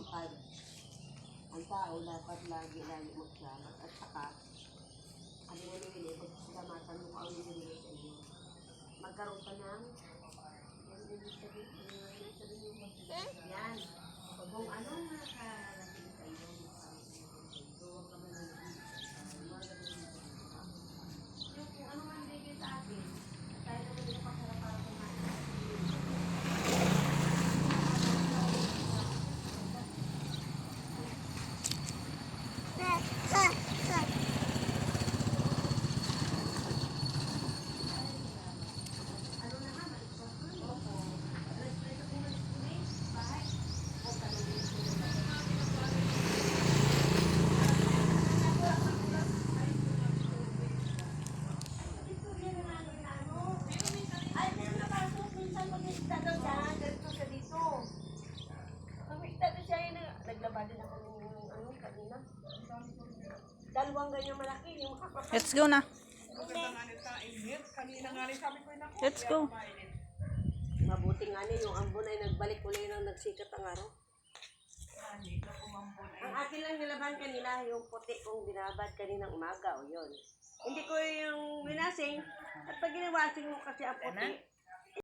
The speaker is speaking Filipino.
masipag. Ang tao dapat lagi magsamat at saka ano mo nilili, pagsasamatan mo ang nilili sa iyo. Magkaroon ka ng yan. Kung ano nakarating sa iyo, huwag ka man kung ano man bigay sa atin, at tayo naman yung pakara para kumain. Dalawang ganyan malaki, yung makakapal. Let's go na. Let's go. Mabuti nga niya, yung ambon ay nagbalik ulit nang nagsikat ang araw. Ang akin lang nilaban kanina, yung puti kong binabad kaninang umaga, o yun. Hindi ko yung winasing, at pag ginawasing mo kasi ang puti,